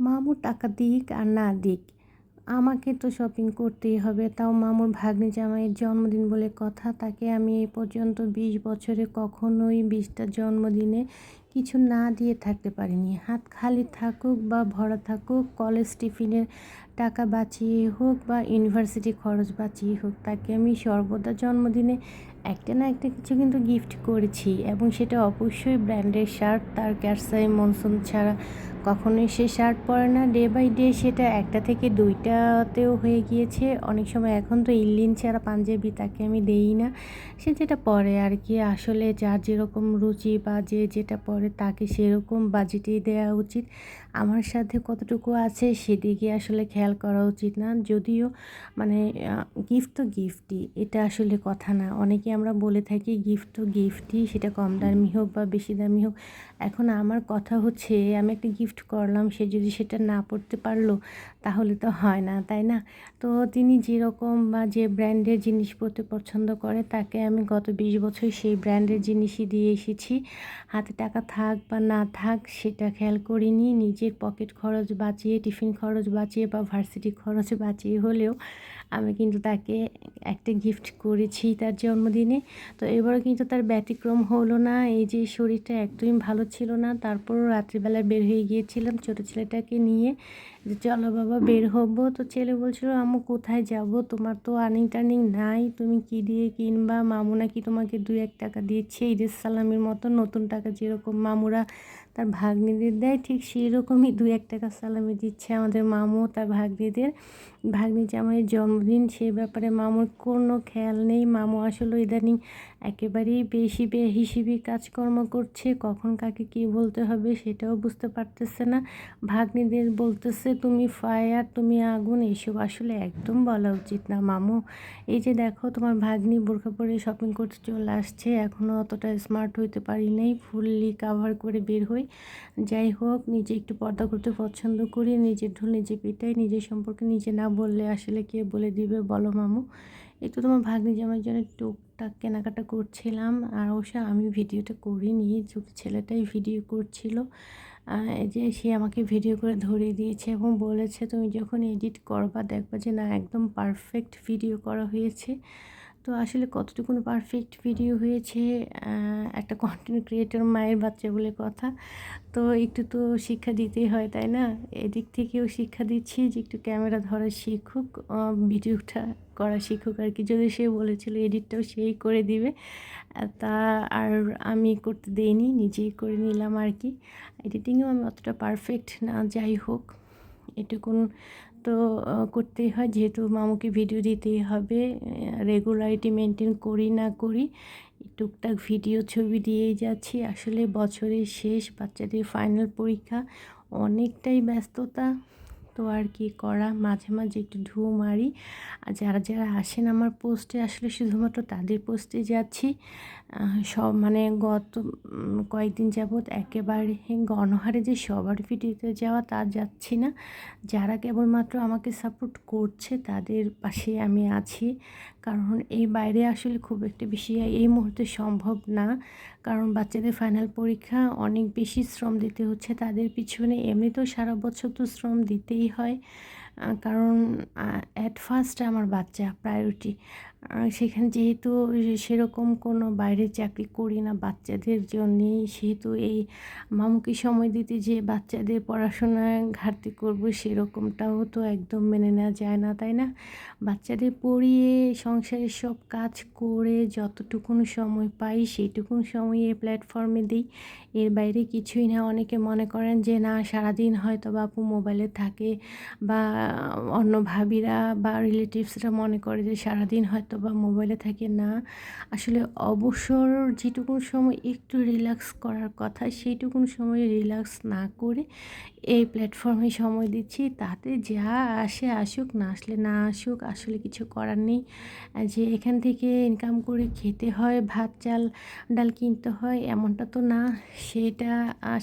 মামু টাকা দিক আর না দিক, আমাকে তো শপিং করতেই হবে। তাও মামুর ভাগ্নে জামাইয়ের জন্মদিন বলে কথা, তাকে আমি এই পর্যন্ত 20 বছরে কখনোই 20টা জন্মদিনে কিছু না দিয়ে থাকতে পারিনি। হাত খালি থাকুক বা ভরা থাকুক, কলেজ টিফিনের টাকা বাঁচিয়ে হোক বা ইউনিভার্সিটি খরচ বাঁচিয়ে হোক, তাকে আমি সর্বদা জন্মদিনে একটা না একটা কিছু কিন্তু গিফট করেছি, এবং সেটা অবশ্যই ব্র্যান্ডের শার্ট। তার ক্যারসাই মনসুন ছাড়া কখনোই সে শার্ট পরে না। ডে বাই ডে সেটা একটা থেকে দুইটাতেও হয়ে গিয়েছে। অনেক সময় এখন তো ইল্লিন ছাড়া পাঞ্জাবি তাকে আমি দেই না। সে যেটা পরে আর কি, আসলে যার যেরকম রুচি বা যে যেটা পরে তাকে সেরকম বাজেটেই দেওয়া উচিত। আমার সাথে কতটুকু আছে সেদিকে আসলে খেয়াল করা উচিত না। যদিও মানে গিফট তো গিফটই, এটা আসলে কথা না। অনেকে আমরা বলে থাকি গিফট তো গিফটই, সেটা কম দামি হোক বা বেশি দামি হোক। এখন আমার কথা হচ্ছে, আমি একটা গিফট করলাম, সে যদি সেটা না পড়তে পারলো তাহলে তো হয় না, তাই না? তো তিনি যেরকম বা যে ব্র্যান্ডের জিনিস পরতে পছন্দ করে, তাকে আমি গত 20 বছর সেই ব্র্যান্ডের জিনিসই দিয়ে এসেছি। হাতে টাকা থাক বা না থাক সেটা খেয়াল করিনি। নিজের পকেট খরচ বাঁচিয়ে, টিফিন খরচ বাঁচিয়ে বা ভার্সিটি খরচ বাঁচিয়ে হলেও আমি কিন্তু তাকে একটা গিফট করেছি তার জন্মদিনে। তো এবারও কিন্তু তার ব্যতিক্রম হলো না। এই যে শরীরটা একদমই ভালো ছিল না, তারপরও রাত্রিবেলা বের হয়ে গিয়েছিলাম ছোটো ছেলেটাকে নিয়ে, যে চলো বাবা বের হবো। তো ছেলে বলছিল, আম্মু কোথায় যাব, তোমার তো আর্নিং টার্নিং নাই, তুমি কি দিয়ে কিনবা? মামু নাকি তোমাকে 2-1 টাকা দিচ্ছে, ঈদের সালামির মতো। নতুন টাকা যেরকম মামুরা তার ভাগ্নিদের দেয়, ঠিক সেই রকমই 2-1 টাকা সালামি দিচ্ছে আমাদের মামু তার ভাগ্নিদের। ভাগ্নি জামাইয়ের জন্মদিন, সে ব্যাপারে মামুর কোনো খেয়াল নেই। মামু আসলে ইদানিং একেবারেই বেশি বেহিশিবি কাজকর্ম করছে, কখন কাকে কী বলতে হবে সেটাও বুঝতে পারতেছে না। ভাগ্নিদের বলতেছে তুমি ফায়ার, তুমি আগুন। এইসব আসলে একদম বলা উচিত না মামু। এই যে দেখো, তোমার ভাগ্নি বোরখা পরে শপিং করতে চলে আসছে, এখনও অতটা স্মার্ট হইতে পারি নাই, ফুললি কাভার করে বের হই। যাই হোক, নিজে একটু পর্দা করতে পছন্দ করি, নিজের ঢোল নিজে পিটাই। নিজের সম্পর্কে নিজে না বললে আসলে কে বলে দিবে বলো মামু? একটু তোমার ভাগ্নি জামাইয়ের জন্য টুকটাক কেনাকাটা করছিলাম, আর অবশ্য আমি ভিডিওটা করিনি, ছোট ছেলেটাই ভিডিও করছিল। এই যে সে আমাকে ভিডিও করে ধরিয়ে দিয়েছে এবং বলেছে, তুমি যখন এডিট করবা দেখবা যে না একদম পারফেক্ট ভিডিও করা হয়েছে। তো আসলে কতটুকুন পারফেক্ট ভিডিও হয়েছে, একটা কন্টেন্ট ক্রিয়েটর মায়ের বাচ্চা বলে কথা। তো একটু তো শিক্ষা দিতেই হয়, তাই না? এদিক থেকেও শিক্ষা দিচ্ছি যে একটু ক্যামেরা ধরা শিখুক, ভিডিওটা করা শিখুক আর কি। যদি সে বলেছিল এডিটটাও সেই করে দিবে, তা আর আমি করতে দেইনি, নিজেই করে নিলাম আর কি। এডিটিংয়েও আমি অতটা পারফেক্ট না, যাই হোক এটুকুন তো করতেই হয়, যেহেতু মামুকে ভিডিও দিতেই হবে। রেগুলারিটি মেনটেন করি না করি, টুকটাক ভিডিও ছবি দিয়েই যাচ্ছি। আসলে বছরের শেষ, বাচ্চাদের ফাইনাল পরীক্ষা, অনেকটাই ব্যস্ততা। তো আর কি করা, মাঝে মাঝে একটু ঢুঁ মারি। আর যারা যারা আসেন আমার পোস্টে, আসলে শুধুমাত্র তাদের পোস্টে যাচ্ছি। সব মানে গত কয়েকদিন যাবৎ একেবারে গণহারে যে সবার ভিডিওতে যাওয়া তা যাচ্ছি না। যারা কেবলমাত্র আমাকে সাপোর্ট করছে তাদের পাশে আমি আছি, কারণ এই বাইরে আসলে খুব একটা বেশি এই মুহূর্তে সম্ভব না। কারণ বাচ্চাদের ফাইনাল পরীক্ষা, অনেক বেশি শ্রম দিতে হচ্ছে তাদের পিছনে। এমনিতেও সারা বছর তো শ্রম দিতেই হয়, কারণ অ্যাট ফার্স্ট আমার বাচ্চা প্রায়োরিটি। সেখানে যেহেতু সেরকম কোনো বাইরের চাকরি করি না বাচ্চাদের জন্যেই, সেহেতু এই মামুকে সময় দিতে যে বাচ্চাদের পড়াশোনায় ঘাটতি করব সেরকমটাও তো একদম মেনে নেওয়া যায় না, তাই না? বাচ্চাদের পড়িয়ে সংসারের সব কাজ করে যতটুকুন সময় পাই সেইটুকুন সময় এই প্ল্যাটফর্মে দিই, এর বাইরে কিছুই না। অনেকে মনে করেন যে না, সারাদিন হয়তো বাপু মোবাইলে থাকে, বা অন্য ভাবিরা বা রিলেটিভসরা মনে করে যে সারাদিন হয়তো বা মোবাইলে থাকে। না, আসলে অবসর যেটুকুন সময় একটু রিল্যাক্স করার কথা, সেইটুকুন সময় রিল্যাক্স না করে এই প্ল্যাটফর্মে সময় দিচ্ছি। তাতে যা আসে আসুক, না আসলে না আসুক, আসলে কিছু করার নেই। যে এখান থেকে ইনকাম করে খেতে হয়, ভাত চাল ডাল কিনতে হয় এমনটা তো না। সেটা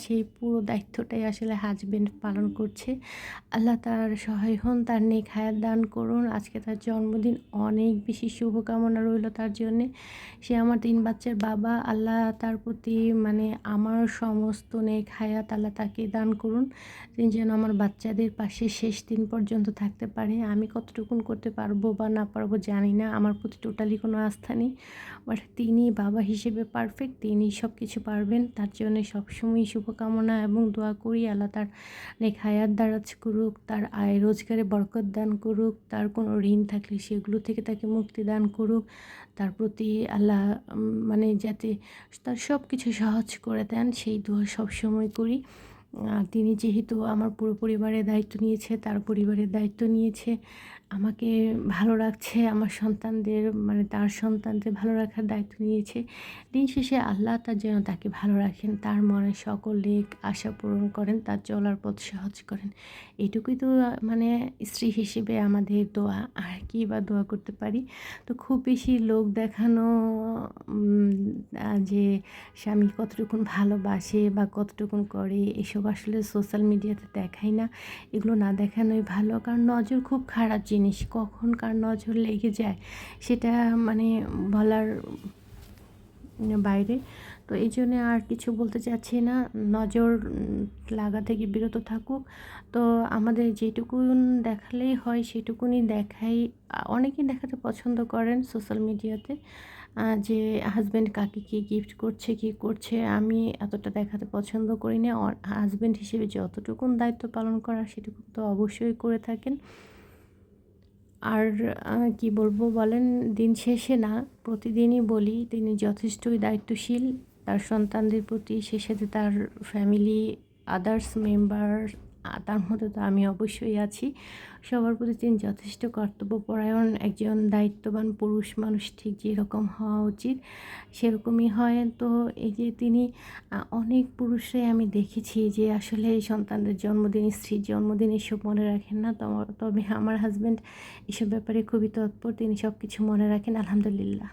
সেই পুরো দায়িত্বটাই আসলে হাজবেন্ড পালন করছে। আল্লাহ তার সহায় হন, তার নেক হায়াত দান করুন। আজকে তার জন্মদিন, অনেক বেশি শুভকামনা রইল তার জন্যে। সে আমার 3 বাচ্চার বাবা। আল্লাহ তার প্রতি মানে আমার সমস্ত নেক হায়াত আল্লাহ তাকে দান করুন। তিনি যেন আমার বাচ্চাদের পাশে শেষ দিন পর্যন্ত থাকতে পারে। আমি কতটুকুন করতে পারবো বা না পারবো জানি না। আমার প্রতি টোটালি কোনো আস্থা নেই। বাট তিনি বাবা হিসেবে পারফেক্ট। তিনি সবকিছু পারবেন। তার জন্য সবসময়ই শুভকামনা এবং দোয়া করি আল্লাহ তার নেক হায়াত দারাজ করুক, তার আয় রোজগারে বরকত দান করুক, তার কোনো ঋণ থাকলে সেগুলো থেকে তাকে মুক্তি দান করুক। তার প্রতি আল্লাহ মানে যাতে তার সবকিছু সহজ করে দেন সেই দোয়া সবসময় করি। তিনি যেহেতু আমার পুরো পরিবারের দায়িত্ব নিয়েছে, তার পরিবারের দায়িত্ব নিয়েছে, আমাকে ভালো রাখছে, আমার সন্তানদের মানে তার সন্তানদের ভালো রাখার দায়িত্ব নিয়েছে। দিন শেষে আল্লাহ তার যেন তাকে ভালো রাখেন, তার মনের সকল নেক আশা পূরণ করেন, তার চলার পথ সহজ করেন। এটুকুই তো মানে স্ত্রী হিসেবে আমাদের দোয়া, আর কি বা দোয়া করতে পারি। তো খুব বেশি লোক দেখানো যে স্বামী কতটুকুন ভালোবাসে বা কতটুকুন করে এসব আসলে সোশ্যাল মিডিয়াতে দেখাই না। এগুলো না দেখানোই ভালো, কারণ নজর খুব খারাপ জিনিস, কখন কার নজর লেগে যায় সেটা মানে বলার বাইরে। তো এই জন্যে আর কিছু বলতে চাচ্ছি না। নজর লাগা থেকে বিরত থাকুক। তো আমাদের যেটুকুন দেখালেই হয় সেটুকুনই দেখাই। অনেকেই দেখাতে পছন্দ করেন সোশ্যাল মিডিয়াতে যে হাজব্যান্ড কাকে কী গিফট করছে, কী করছে। আমি এতটা দেখাতে পছন্দ করি না। হাজব্যান্ড হিসেবে যতটুকুন দায়িত্ব পালন করার সেটুকু তো অবশ্যই করে থাকেন। আর কি বলবো বলেন, দিন শেষে না প্রতিদিনই বলি তিনি যথেষ্টই দায়িত্বশীল তার সন্তানদের প্রতি, সে সাথে তার ফ্যামিলি, আদার্স মেম্বার, তার মধ্যে তো আমি অবশ্যই আছি। সবার প্রতি তিনি যথেষ্ট কর্তব্যপরায়ণ একজন দায়িত্ববান পুরুষ মানুষ, ঠিক যেরকম হওয়া উচিত সেরকমই হয়। তো এই যে তিনি অনেক পুরুষরাই আমি দেখেছি যে আসলে এই সন্তানদের জন্মদিন, স্ত্রীর জন্মদিন এসব মনে রাখেন না। তবে আমার হাজব্যান্ড এসব ব্যাপারে খুবই তৎপর, তিনি সব কিছু মনে রাখেন আলহামদুলিল্লাহ।